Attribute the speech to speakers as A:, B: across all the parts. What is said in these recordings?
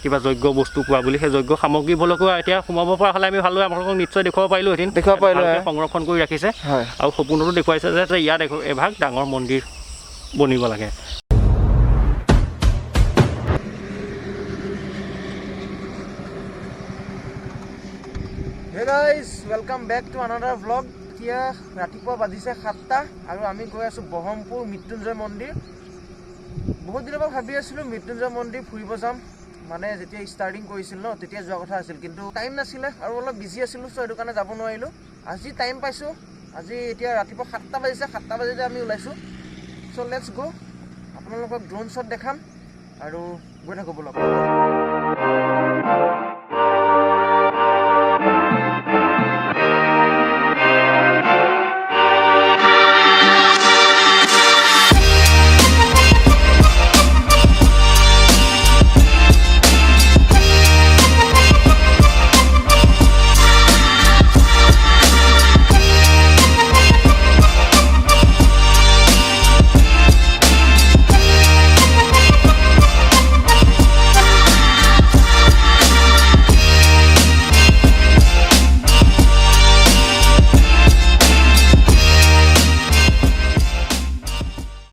A: কিবা যোগ্য বস্তু পোৱা বুলি সেই যোগ্য সামগ্ৰীবোৰকো এতিয়া সোমাব পৰা হ'লে আমি ভালদৰে আপোনালোকক নিশ্চয় দেখুৱাব পাৰিলোহেঁতেন সংৰক্ষণ কৰি ৰাখিছে আৰু সপোনতো দেখুৱাইছে যে ইয়াত এভাগ ডাঙৰ মন্দিৰ বনিব লাগে
B: Hey guys, welcome back to another vlog. Here, ৰাতিপুৱা বাজিছে 7টা আৰু আমি গৈ আছো বহমপুৰ মৃত্যুঞ্জয় মন্দিৰ। বহুত দিনৰ পৰা ভাবি আছিলো মৃত্যুঞ্জয় মন্দিৰ ফুৰিব যাম। মানে যেতিয়া ষ্টাৰ্টিং কৰিছিল ন তেতিয়া যোৱা কথা আছিল কিন্তু টাইম নাছিলে আৰু অলপ বিজি আছিলো সো এটো কাৰণে যাব নোৱাৰিলো। আজি টাইম পাইছো। আজি এতিয়া ৰাতিপুৱা 7টা বাজিছে 7টা বাজিতে আমি ওলাইছো। So let's go. আপোনালোকক ড্ৰোন শ্বট দেখাম আৰু গৈ থাকো বলক।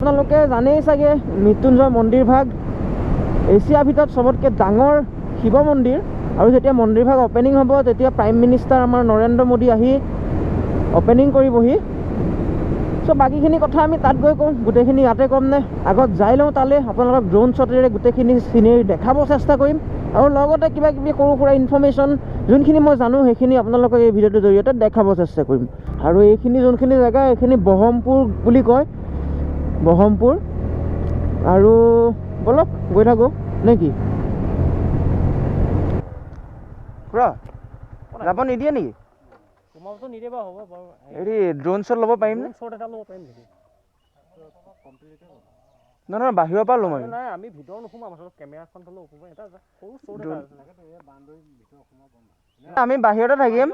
B: আপোনালোকে জানেই চাগে মৃত্যুঞ্জয় মন্দিৰ ভাগ এছিয়াৰ ভিতৰত সবতকৈ ডাঙৰ শিৱ মন্দিৰ আৰু যেতিয়া মন্দিৰ ভাগ অপেনিং হ'ব তেতিয়া প্ৰাইম মিনিষ্টাৰ আমাৰ নৰেন্দ্ৰ মোদী আহি অপেনিং কৰিবহি সো বাকীখিনি কথা আমি তাত গৈ কম গোটেইখিনি ইয়াতে কম নে আগত যাই লওঁ তালৈ আপোনালোকক ড্ৰোন শ্বটেৰে গোটেইখিনি চিনেৰি দেখাব চেষ্টা কৰিম আৰু লগতে কিবা কিবি সৰু সুৰা ইনফৰ্মেশ্যন যোনখিনি মই জানো সেইখিনি আপোনালোকক এই ভিডিঅ'টোৰ জৰিয়তে দেখাব চেষ্টা কৰিম আৰু এইখিনি যোনখিনি জেগা এইখিনি বহমপুৰ বুলি কয় বহমপুৰ আৰু বলক গৈ থাকো নে কি পুৰা যাব নিদিয়ে নেকি
A: তোমাকতো নিদিবা হ'ব বাৰু
B: হেৰি ড্ৰোন শ্বট ল'ব পাৰিম নে
A: শ্বট এটা ল'ব পাৰিম নেকি
B: নহয় বাহিৰৰ পৰা ল'ম
A: নাই আমি ভিতৰত নোসোমাম আচলতে কেমেৰাখন থ'লে ওপৰ এটা সৰু শ্বট এটা আছে
B: আমি বাহিৰতে থাকিম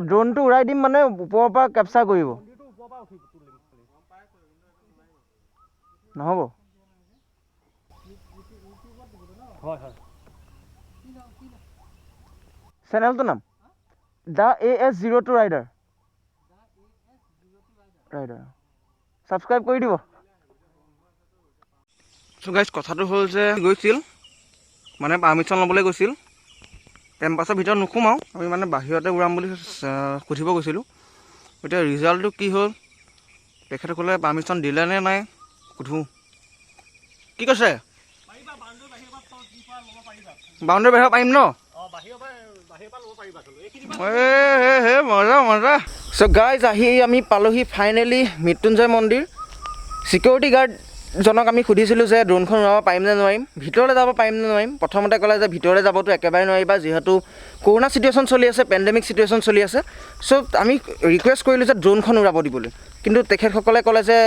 B: ড্ৰোনটো উৰাই দিম মানে ওপৰৰ পৰা কেপচাৰ কৰিব নহ'ব
A: হয় হয়
B: চেনেলটোৰ নাম দ্য AS02 ৰাইডাৰ ছাবস্ক্ৰাইব কৰি দিব চ' গাইজ কথাটো হ'ল যে গৈছিল মানে পাৰ্মিশ্যন ল'বলৈ গৈছিল কেম্পাছৰ ভিতৰত নোসোমাওঁ আমি মানে বাহিৰতে উৰাম বুলি সুধিব গৈছিলোঁ এতিয়া ৰিজাল্টটো কি হ'ল তেখেতসকলে পাৰ্মিশ্যন দিলে নে নাই সুধোঁ কি কৈছে বাউণ্ডেৰী বাহিৰ পাৰিম ন মজা মজা চ' গাইজ আহি আমি পালোহি ফাইনেলি মৃত্যুঞ্জয় মন্দিৰ ছিকিউৰিটি গাৰ্ডজনক আমি সুধিছিলোঁ যে ড্ৰোনখন উৰাব পাৰিম নে নোৱাৰিম ভিতৰলৈ যাব পাৰিম নে নোৱাৰিম প্ৰথমতে ক'লে যে ভিতৰলৈ যাবতো একেবাৰে নোৱাৰিবা যিহেতু কৰোণা চিটুৱেশ্যন চলি আছে পেণ্ডেমিক চিটুৱেশ্যন চলি আছে চ' আমি ৰিকুৱেষ্ট কৰিলোঁ যে ড্ৰোনখন উৰাব দিবলৈ কিন্তু তেখেতসকলে ক'লে যে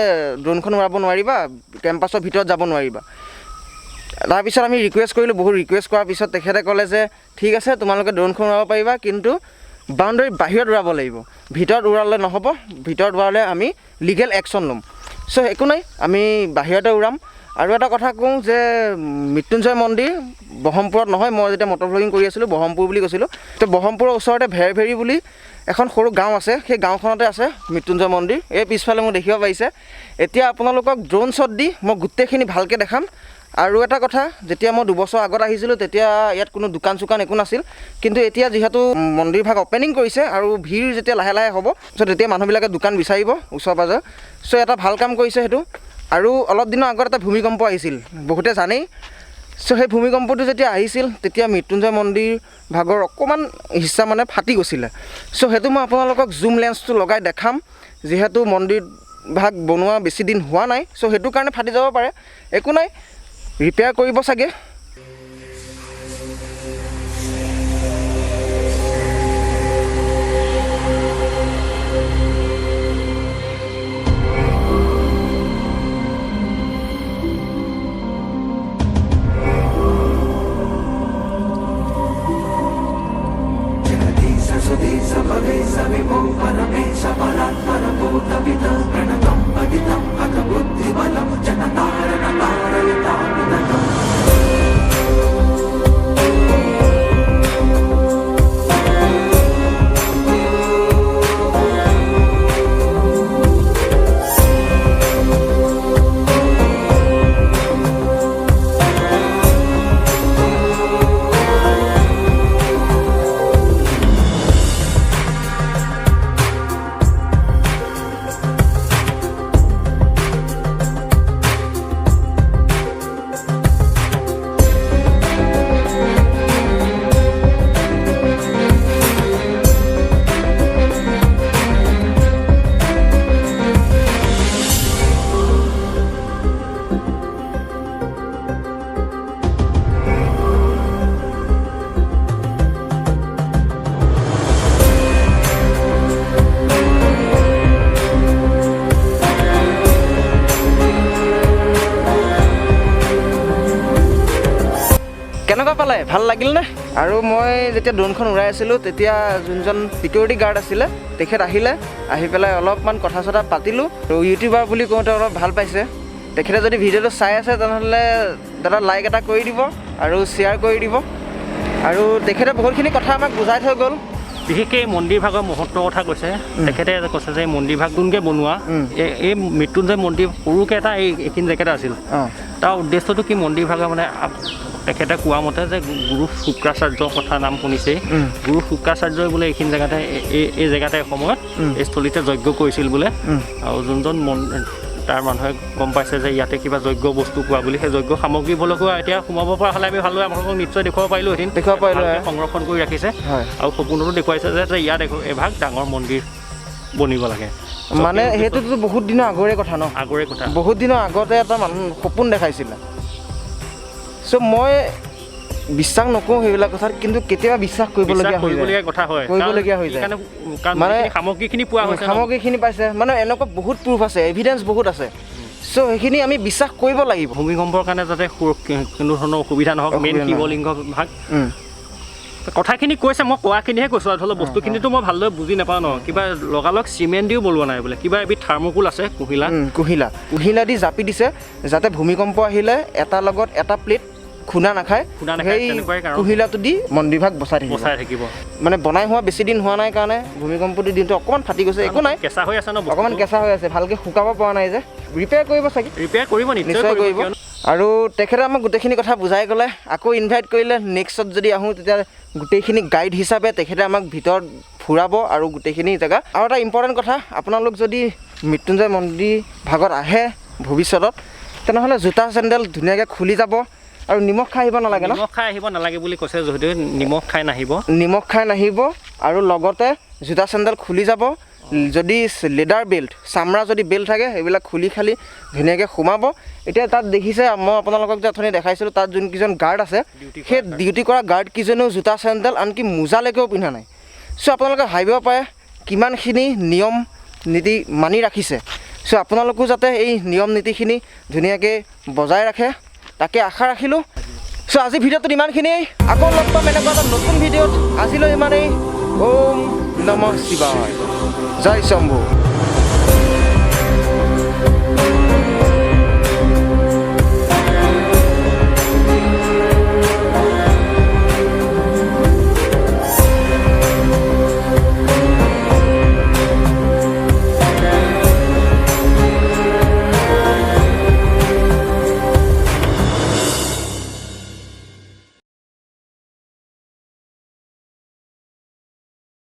B: ড্ৰোনখন উৰাব নোৱাৰিবা কেম্পাছৰ ভিতৰত যাব নোৱাৰিবা তাৰপিছত আমি ৰিকুৱেষ্ট কৰিলোঁ বহুত ৰিকুৱেষ্ট কৰাৰ পিছত তেখেতে ক'লে যে ঠিক আছে তোমালোকে ড্ৰোনখন উৰাব পাৰিবা কিন্তু বাউণ্ডেৰী বাহিৰত উৰাব লাগিব ভিতৰত উৰালে নহ'ব ভিতৰত উৰালে আমি লিগেল একশ্যন ল'ম চ' একো নাই আমি বাহিৰতে উৰাম আৰু এটা কথা কওঁ যে মৃত্যুঞ্জয় মন্দিৰ বহমপুৰত নহয় মই যেতিয়া মটৰ ভ্লগিং কৰি আছিলোঁ বহমপুৰ বুলি কৈছিলোঁ তো বহমপুৰৰ ওচৰতে ভেৰি বুলি এখন সৰু গাঁও আছে সেই গাঁওখনতে আছে মৃত্যুঞ্জয় মন্দিৰ এই পিছফালে মোক দেখিব পাৰিছে এতিয়া আপোনালোকক ড্ৰোন শ্বট দি মই গোটেইখিনি ভালকৈ দেখাম আৰু এটা কথা যেতিয়া মই 2 বছৰ আগত আহিছিলোঁ তেতিয়া ইয়াত কোনো দোকান চোকান একো নাছিল কিন্তু এতিয়া যিহেতু মন্দিৰ ভাগ অপেনিং কৰিছে আৰু ভিৰ যেতিয়া লাহে লাহে হ'ব চ' তেতিয়া মানুহবিলাকে দোকান বিচাৰিব ওচৰ পাজৰ চ' এটা ভাল কাম কৰিছে সেইটো আৰু অলপ দিনৰ আগত এটা ভূমিকম্প আহিছিল বহুতে জানেই চ' সেই ভূমিকম্পটো যেতিয়া আহিছিল তেতিয়া মৃত্যুঞ্জয় মন্দিৰ ভাগৰ অকণমান হিস্সা মানে ফাটি গৈছিলে চ' সেইটো মই আপোনালোকক জুম লেন্সটো লগাই দেখাম যিহেতু মন্দিৰ ভাগ বনোৱা বেছি দিন হোৱা নাই চ' সেইটো কাৰণে ফাটি যাব পাৰে একো নাই ৰিপেয়াৰ কৰিব চাগে
C: Pranam Paditam Bhagavati Balam Janataranataranataranam
B: কেনেকুৱা পালে ভাল লাগিলনে আৰু মই যেতিয়া ড্ৰোনখন উৰাই আছিলোঁ তেতিয়া যোনজন ছিকিউৰিটি গাৰ্ড আছিলে তেখেত আহি পেলাই অলপমান কথা চথা পাতিলোঁ আৰু ইউটিউবাৰ বুলি কওঁতে অলপ ভাল পাইছে তেখেতে যদি ভিডিঅ'টো চাই আছে তেনেহ'লে দাদা লাইক এটা কৰি দিব আৰু শ্বেয়াৰ কৰি দিব আৰু তেখেতে বহুতখিনি কথা আমাক বুজাই থৈ গ'ল
A: বিশেষকৈ এই মন্দিৰ ভাগৰ মহত্বৰ কথা কৈছে তেখেতে কৈছে যে এই মন্দিৰ ভাগ নতুনকৈ বনোৱা এই মৃত্যুঞ্জয় মন্দিৰ সৰুকৈ এটা এইখিনি জেগাতে আছিল তাৰ উদ্দেশ্যটো কি মন্দিৰ ভাগৰ মানে তেখেতে কোৱা মতে যে গুৰু শুক্ৰাচাৰ্যৰ কথা নাম শুনিছেই গুৰু শুক্ৰাচাৰ্যই বোলে এইখিনি জেগাতে এই জেগাতে এসময়ত এই স্থলীতে যজ্ঞ কৰিছিল বোলে আৰু যোনজন তাৰ মানুহে গম পাইছে যে ইয়াতে কিবা যজ্ঞ বস্তু পোৱা বুলি সেই যজ্ঞ সামগ্ৰীবোৰকো এতিয়া সোমাব পৰা হ'লে আমি ভালদৰে আপোনালোকক নিশ্চয় দেখুৱাব পাৰিলোঁহেঁতেন সংৰক্ষণ কৰি ৰাখিছে আৰু সপোনতো দেখুৱাইছে যে ইয়াত এভাগ ডাঙৰ মন্দিৰ বনিব লাগে
B: মানে সেইটোতো বহুত দিনৰ আগৰে কথা ন
A: আগৰে কথা
B: বহুত দিনৰ আগতে এটা মানুহ সপোন দেখাইছিলে চ' মই বিশ্বাস নকৰোঁ সেইবিলাক কথাত কিন্তু কেতিয়াবা বিশ্বাস কৰিবলগীয়া
A: কথা হয়
B: কৰিবলগীয়া হৈ যায়
A: মানে সামগ্ৰীখিনি পোৱা হৈছে
B: সামগ্ৰীখিনি পাইছে মানে এনেকুৱা বহুত প্ৰুফ আছে এভিডেঞ্চ বহুত আছে চ' সেইখিনি আমি বিশ্বাস কৰিব লাগিব
A: ভূমিকম্পৰ কাৰণে যাতে কোনো ধৰণৰ অসুবিধা নহওক মেইন শিৱলিংগ ভাগ কথাখিনি কৈছে মই কোৱাখিনিহে কৈছোঁ আচলতে বস্তুখিনিতো মই ভালদৰে বুজি নাপাওঁ ন কিবা লগালগ চিমেণ্ট দিও বলোৱা নাই বোলে কিবা এবিধ থাৰ্মোকোল আছে
B: কুহিলা দি জাপি দিছে যাতে ভূমিকম্প আহিলে এটা লগত এটা প্লেট খুন্দা নাখায় সেই কুহিলাটো দি মন্দিৰ ভাগ বচাই থাকিব মানে বনাই হোৱা বেছি দিন হোৱা নাই কাৰণে ভূমিকম্পটো দিনটো অকণমান ফাটি গৈছে একো নাই
A: কেঁচা হৈ আছে ন
B: অকণমান কেঁচা হৈ আছে ভালকৈ শুকাব পৰা নাই যে ৰিপেয়াৰ কৰিব চাগে নিশ্চয় কৰিব আৰু তেখেতে আমাক গোটেইখিনি কথা বুজাই গ'লে আকৌ ইনভাইট কৰিলে নেক্সটত যদি আহোঁ তেতিয়া গোটেইখিনি গাইড হিচাপে তেখেতে আমাক ভিতৰত ফুৰাব আৰু গোটেইখিনি জেগা আৰু এটা ইম্পৰ্টেণ্ট কথা আপোনালোক যদি মৃত্যুঞ্জয় মন্দিৰ ভাগত আহে ভৱিষ্যতত তেনেহ'লে জোতা চেণ্ডেল ধুনীয়াকৈ খুলি যাব আৰু নিমখ খাই আহিব নালাগে
A: নিমখ খাই আহিব নালাগে বুলি কৈছে যদিও নিমখ খাই নাহিব আৰু লগতে জোতা চেণ্ডেল খুলি যাব যদি লেডাৰ বেল্ট চামৰা যদি বেল্ট থাকে সেইবিলাক খুলি খালি ধুনীয়াকৈ সোমাব এতিয়া তাত দেখিছে মই আপোনালোকক যে অথনি দেখাইছিলোঁ তাত যোনকেইজন গাৰ্ড আছে সেই ডিউটি কৰা গাৰ্ডকেইজনেও জোতা চেণ্ডেল আনকি মোজালৈকেও পিন্ধা নাই চ' আপোনালোকে ভাবিব পাৰে কিমানখিনি নিয়ম নীতি মানি ৰাখিছে চ' আপোনালোকেও যাতে এই নিয়ম নীতিখিনি ধুনীয়াকৈ বজাই ৰাখে তাকে আশা ৰাখিলোঁ চ' আজি ভিডিঅ'টোত ইমানখিনিয়েই আকৌ লগ পাম এনেকুৱা এটা নতুন ভিডিঅ'ত আজিলৈ ইমানেই ওম নমঃ শিৱায় জয় শম্ভু